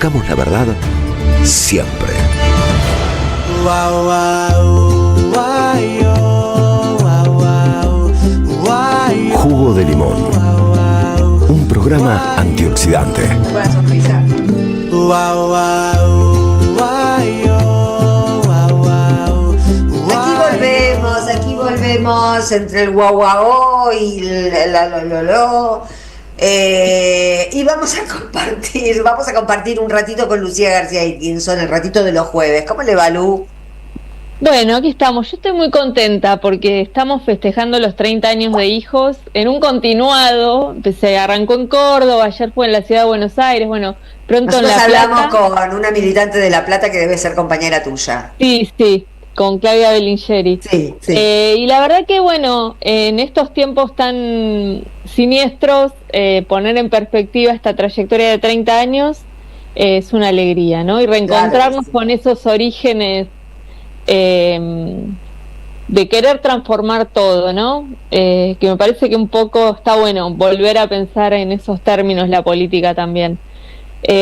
Buscamos la verdad siempre. Jugo de limón. Un programa antioxidante. Buena sonrisa. Aquí volvemos entre el guau guau y la lo. Y vamos a compartir un ratito con Lucía García Dickinson, el ratito de los jueves. ¿Cómo le va, Lu? Bueno, aquí estamos. Yo estoy muy contenta porque estamos festejando los 30 años de Hijos en un continuado. Se arrancó en Córdoba, ayer fue en la ciudad de Buenos Aires, bueno, pronto nosotros en La Plata. Hablamos con una militante de La Plata que debe ser compañera tuya. Sí, con Claudia Bellingeri. Sí. Y la verdad que, bueno, en estos tiempos tan siniestros, poner en perspectiva esta trayectoria de 30 años es una alegría, ¿no? Y reencontrarnos con esos orígenes de querer transformar todo, ¿no? Que me parece que un poco está bueno volver a pensar en esos términos la política también.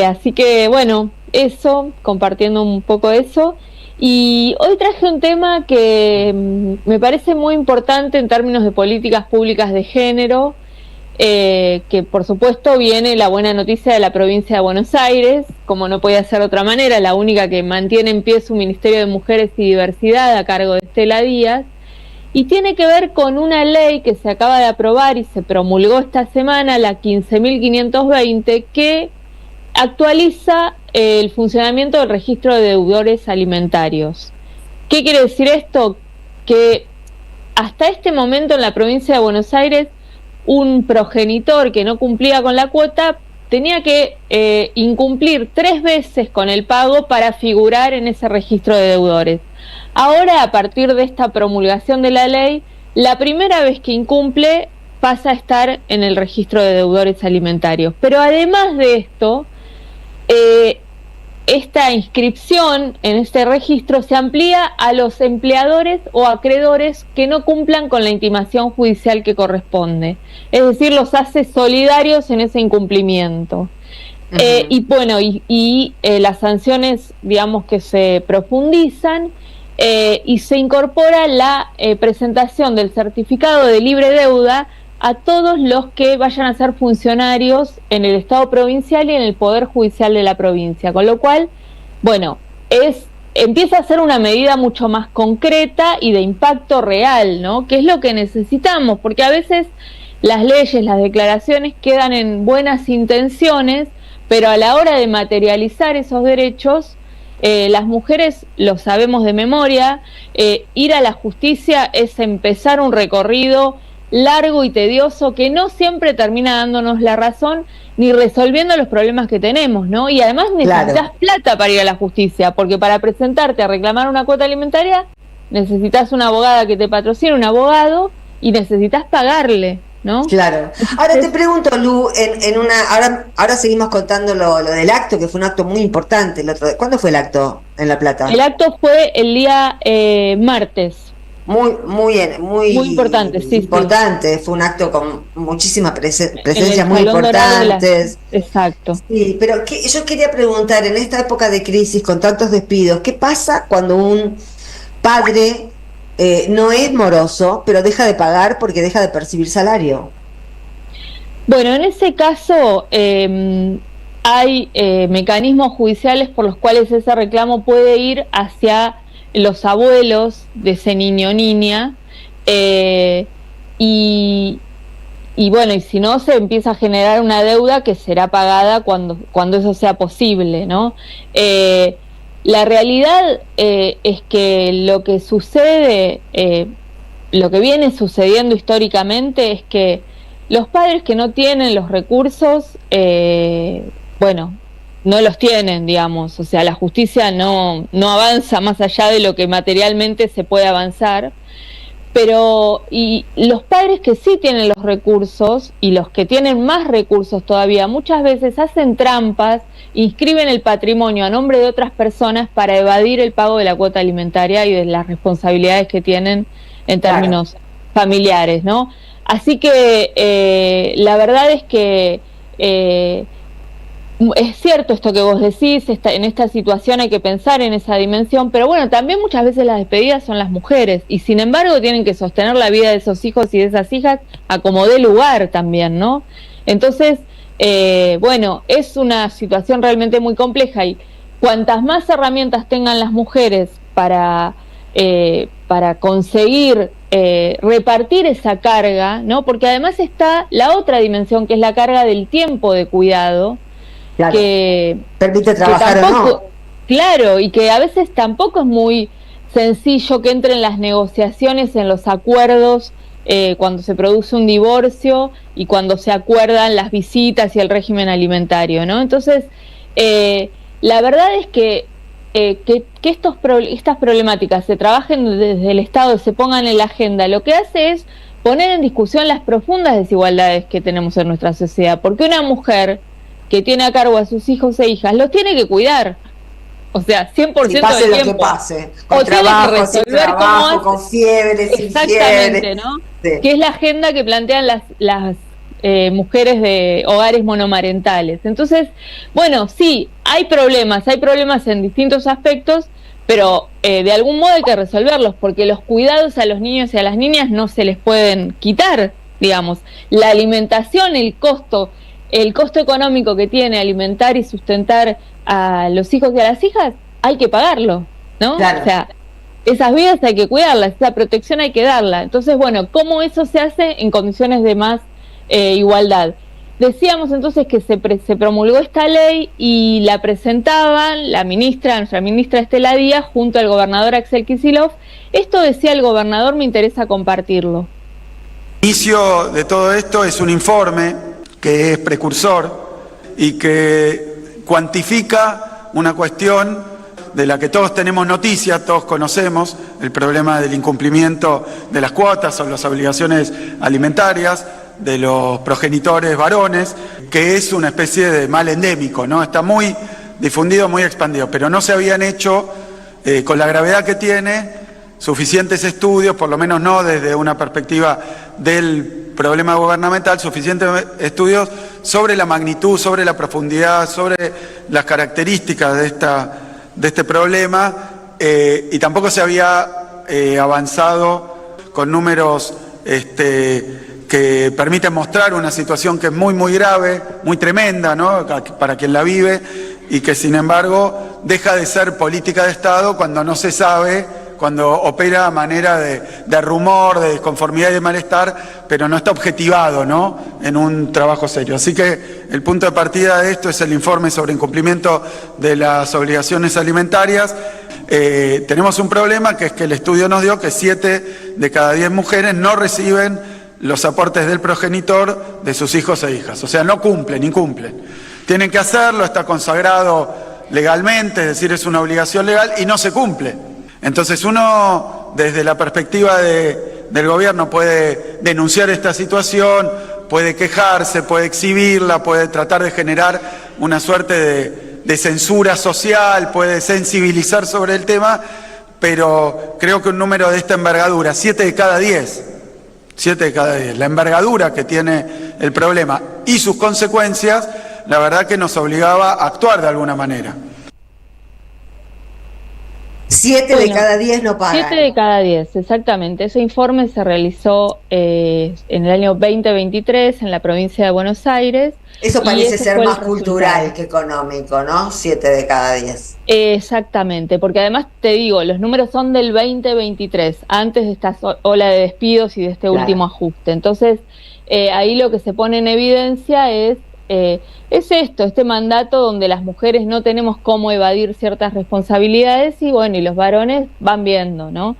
Así que, bueno, eso, compartiendo un poco eso. Y hoy traje un tema que me parece muy importante en términos de políticas públicas de género, que por supuesto viene la buena noticia de la provincia de Buenos Aires, como no puede ser de otra manera, la única que mantiene en pie su Ministerio de Mujeres y Diversidad a cargo de Estela Díaz, y tiene que ver con una ley que se acaba de aprobar y se promulgó esta semana, la 15.520, que actualiza el funcionamiento del registro de deudores alimentarios. ¿Qué quiere decir esto? Que hasta este momento en la provincia de Buenos Aires, un progenitor que no cumplía con la cuota tenía que incumplir 3 veces con el pago para figurar en ese registro de deudores. Ahora, a partir de esta promulgación de la ley, la primera vez que incumple pasa a estar en el registro de deudores alimentarios. Pero además de esto, esta inscripción en este registro se amplía a los empleadores o acreedores que no cumplan con la intimación judicial que corresponde. Es decir, los hace solidarios en ese incumplimiento. Uh-huh. Y bueno, las sanciones, digamos, que se profundizan y se incorpora la presentación del certificado de libre deuda a todos los que vayan a ser funcionarios en el Estado provincial y en el Poder Judicial de la provincia, con lo cual, bueno, empieza a ser una medida mucho más concreta y de impacto real, ¿no? Que es lo que necesitamos, porque a veces las leyes, las declaraciones quedan en buenas intenciones, pero a la hora de materializar esos derechos, las mujeres, lo sabemos de memoria, ir a la justicia es empezar un recorrido largo y tedioso que no siempre termina dándonos la razón ni resolviendo los problemas que tenemos, ¿no? Y además necesitas plata para ir a la justicia, porque para presentarte a reclamar una cuota alimentaria necesitas una abogada que te patrocine, un abogado, y necesitas pagarle, ¿no? Claro. Ahora te pregunto, Lu, ahora seguimos contando lo del acto, que fue un acto muy importante. ¿Cuándo fue el acto en La Plata? El acto fue el día martes. Muy importante, sí. Importante, fue un acto con muchísimas presencias muy importantes. Exacto. Sí, pero yo quería preguntar, en esta época de crisis, con tantos despidos, ¿qué pasa cuando un padre no es moroso, pero deja de pagar porque deja de percibir salario? Bueno, en ese caso hay mecanismos judiciales por los cuales ese reclamo puede ir hacia los abuelos de ese niño o niña, y bueno, y si no, se empieza a generar una deuda que será pagada cuando eso sea posible, ¿no? La realidad es que lo que sucede, lo que viene sucediendo históricamente es que los padres que no tienen los recursos, no los tienen, digamos, o sea, la justicia no avanza más allá de lo que materialmente se puede avanzar, pero y los padres que sí tienen los recursos y los que tienen más recursos todavía, muchas veces hacen trampas, inscriben el patrimonio a nombre de otras personas para evadir el pago de la cuota alimentaria y de las responsabilidades que tienen en términos familiares, ¿no? Así que la verdad es que Es cierto esto que vos decís, en esta situación hay que pensar en esa dimensión, pero bueno, también muchas veces las despedidas son las mujeres y sin embargo tienen que sostener la vida de esos hijos y de esas hijas a como dé lugar también, ¿no? Entonces, bueno, es una situación realmente muy compleja y cuantas más herramientas tengan las mujeres para conseguir repartir esa carga, ¿no? Porque además está la otra dimensión que es la carga del tiempo de cuidado, claro, que permite trabajar tampoco, o no. claro, y que a veces tampoco es muy sencillo que entren las negociaciones en los acuerdos cuando se produce un divorcio y cuando se acuerdan las visitas y el régimen alimentario, ¿no? Entonces, la verdad es que estas problemáticas se trabajen desde el Estado, se pongan en la agenda, lo que hace es poner en discusión las profundas desigualdades que tenemos en nuestra sociedad, porque una mujer que tiene a cargo a sus hijos e hijas los tiene que cuidar, o sea, 100% Si pase del lo tiempo. que pase, con O tiene que trabajo, sin resolver trabajo, con fiebre, sin exactamente, fiebre. ¿no? Sí. Que es la agenda que plantean las mujeres de hogares monomarentales. Entonces, bueno, sí, hay problemas en distintos aspectos, pero de algún modo hay que resolverlos, porque los cuidados a los niños y a las niñas no se les pueden quitar, digamos. La alimentación, el costo económico que tiene alimentar y sustentar a los hijos y a las hijas, hay que pagarlo, ¿no? Claro. O sea, esas vidas hay que cuidarlas, esa protección hay que darla. Entonces, bueno, ¿cómo eso se hace en condiciones de más igualdad? Decíamos entonces que se promulgó esta ley y la presentaban nuestra ministra Estela Díaz junto al gobernador Axel Kicillof. Esto decía el gobernador, me interesa compartirlo. El inicio de todo esto es un informe que es precursor y que cuantifica una cuestión de la que todos tenemos noticia, todos conocemos, el problema del incumplimiento de las cuotas o las obligaciones alimentarias de los progenitores varones, que es una especie de mal endémico, ¿no? Está muy difundido, muy expandido, pero no se habían hecho, con la gravedad que tiene, suficientes estudios, por lo menos no desde una perspectiva del problema gubernamental, suficientes estudios sobre la magnitud, sobre la profundidad, sobre las características de este problema, y tampoco se había avanzado con números que permiten mostrar una situación que es muy, muy grave, muy tremenda, ¿no?, para quien la vive, y que sin embargo deja de ser política de Estado cuando no se sabe, cuando opera a manera de rumor, de disconformidad y de malestar, pero no está objetivado, ¿no?, en un trabajo serio. Así que el punto de partida de esto es el informe sobre incumplimiento de las obligaciones alimentarias. Tenemos un problema, que es que el estudio nos dio que 7 de cada 10 mujeres no reciben los aportes del progenitor de sus hijos e hijas. O sea, no cumplen, incumplen. Tienen que hacerlo, está consagrado legalmente, es decir, es una obligación legal y no se cumple. Entonces uno, desde la perspectiva del gobierno, puede denunciar esta situación, puede quejarse, puede exhibirla, puede tratar de generar una suerte de censura social, puede sensibilizar sobre el tema, pero creo que un número de esta envergadura, 7 de cada 10, la envergadura que tiene el problema y sus consecuencias, la verdad que nos obligaba a actuar de alguna manera. 7 de cada 10 no pagan. 7 de cada 10, exactamente. Ese informe se realizó en el año 2023 en la provincia de Buenos Aires. Eso parece ser más resultado cultural que económico, ¿no? 7 de cada 10. Exactamente, porque además te digo, los números son del 2023, antes de esta ola de despidos y de este último ajuste. Entonces, ahí lo que se pone en evidencia es este mandato donde las mujeres no tenemos cómo evadir ciertas responsabilidades y bueno, y los varones van viendo, ¿no?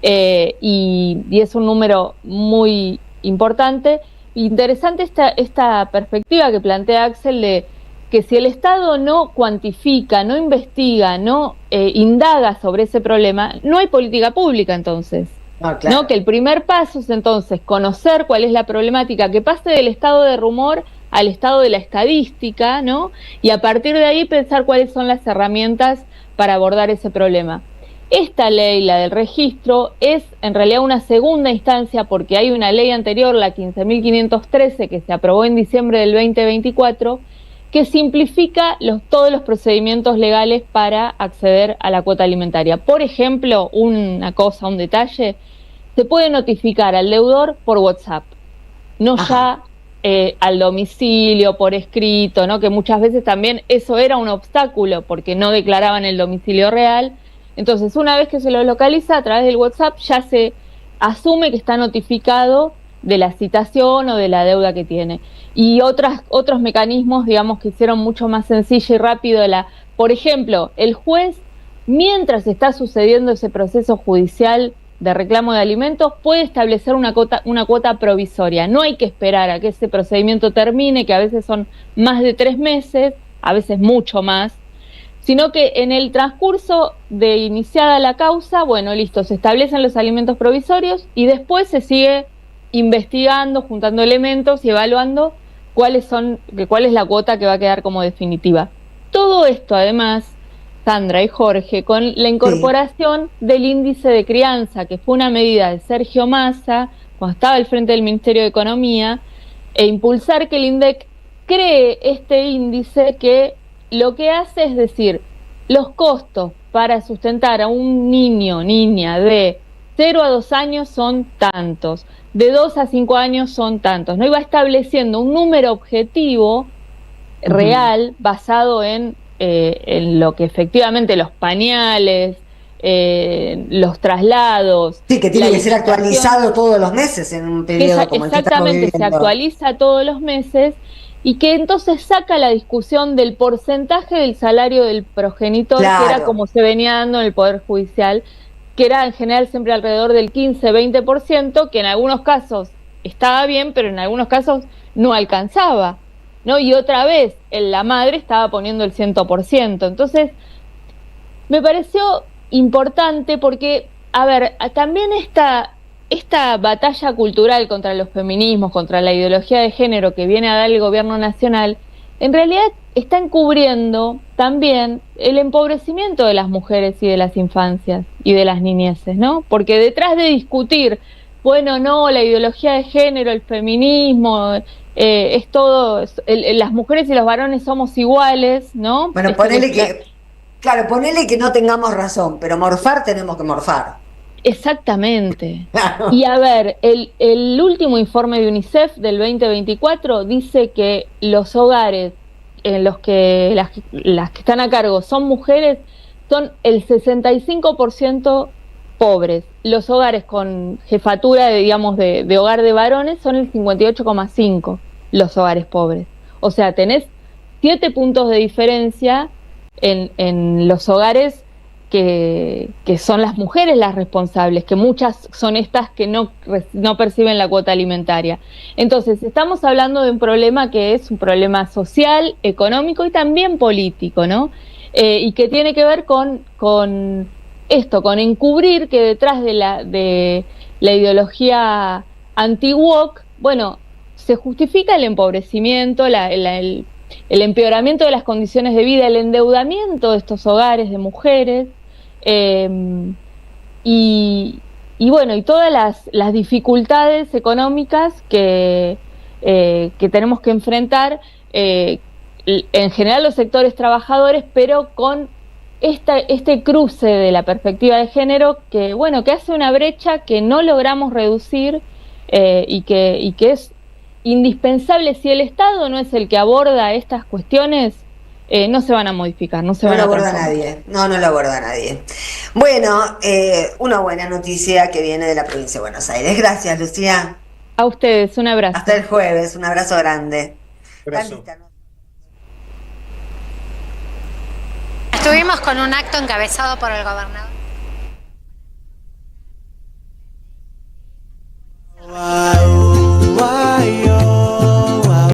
Y es un número muy importante. Interesante esta perspectiva que plantea Axel de que si el Estado no cuantifica, no investiga, no indaga sobre ese problema, no hay política pública entonces. Ah, claro. ¿No? Que el primer paso es entonces conocer cuál es la problemática, que pase del estado de rumor al estado de la estadística, ¿no? Y a partir de ahí pensar cuáles son las herramientas para abordar ese problema. Esta ley, la del registro, es en realidad una segunda instancia porque hay una ley anterior, la 15.513, que se aprobó en diciembre del 2024, que simplifica todos los procedimientos legales para acceder a la cuota alimentaria. Por ejemplo, un detalle, se puede notificar al deudor por WhatsApp, no ya al domicilio, por escrito, ¿no? Que muchas veces también eso era un obstáculo porque no declaraban el domicilio real. Entonces, una vez que se lo localiza a través del WhatsApp, ya se asume que está notificado de la citación o de la deuda que tiene. Y otros mecanismos, digamos, que hicieron mucho más sencillo y rápido por ejemplo, el juez, mientras está sucediendo ese proceso judicial de reclamo de alimentos, puede establecer una cuota provisoria. No hay que esperar a que ese procedimiento termine, que a veces son más de 3 meses, a veces mucho más, sino que en el transcurso de iniciada la causa, bueno, listo, se establecen los alimentos provisorios y después se sigue investigando, juntando elementos y evaluando cuál es la cuota que va a quedar como definitiva. Todo esto, además, Sandra y Jorge, con la incorporación del índice de crianza, que fue una medida de Sergio Massa, cuando estaba al frente del Ministerio de Economía, e impulsar que el INDEC cree este índice que lo que hace es decir, los costos para sustentar a un niña de 0 a 2 años son tantos, de 2 a 5 años son tantos, ¿no? Y va estableciendo un número objetivo real basado en lo que efectivamente los pañales, los traslados. Sí, que tiene que ser actualizado todos los meses en un periodo como el que estamos viviendo. Exactamente, se actualiza todos los meses y que entonces saca la discusión del porcentaje del salario del progenitor, claro, que era como se venía dando en el Poder Judicial, que era en general siempre alrededor del 15-20%, que en algunos casos estaba bien, pero en algunos casos no alcanzaba, ¿no? Y otra vez, la madre estaba poniendo el 100%. Entonces, me pareció importante porque, a ver, también esta batalla cultural contra los feminismos, contra la ideología de género que viene a dar el gobierno nacional, en realidad está encubriendo también el empobrecimiento de las mujeres y de las infancias y de las niñeces, ¿no? Porque detrás de discutir, bueno, no, la ideología de género, el feminismo, es todo, las mujeres y los varones somos iguales, ¿no? Bueno, ponele que no tengamos razón, pero morfar tenemos que morfar. Exactamente. Claro. Y a ver, el último informe de UNICEF del 2024 dice que los hogares en los que las que están a cargo son mujeres son el 65% pobres. Los hogares con jefatura de hogar de varones son el 58,5%, los hogares pobres. O sea, tenés 7 puntos de diferencia en los hogares que son las mujeres las responsables, que muchas son estas que no perciben la cuota alimentaria. Entonces, estamos hablando de un problema que es un problema social, económico y también político, ¿no? Y que tiene que ver con esto, con encubrir que detrás de la ideología anti-woke, bueno, se justifica el empobrecimiento, el empeoramiento de las condiciones de vida, el endeudamiento de estos hogares de mujeres, y bueno, y todas las dificultades económicas que tenemos que enfrentar, en general los sectores trabajadores, pero con este cruce de la perspectiva de género que hace una brecha que no logramos reducir, y que es indispensable. Si el Estado no es el que aborda estas cuestiones, no se van a modificar, no lo aborda nadie. No lo aborda nadie. Bueno, una buena noticia que viene de la provincia de Buenos Aires. Gracias, Lucía. A ustedes, un abrazo. Hasta el jueves, un abrazo grande. Abrazo. Estuvimos con un acto encabezado por el gobernador.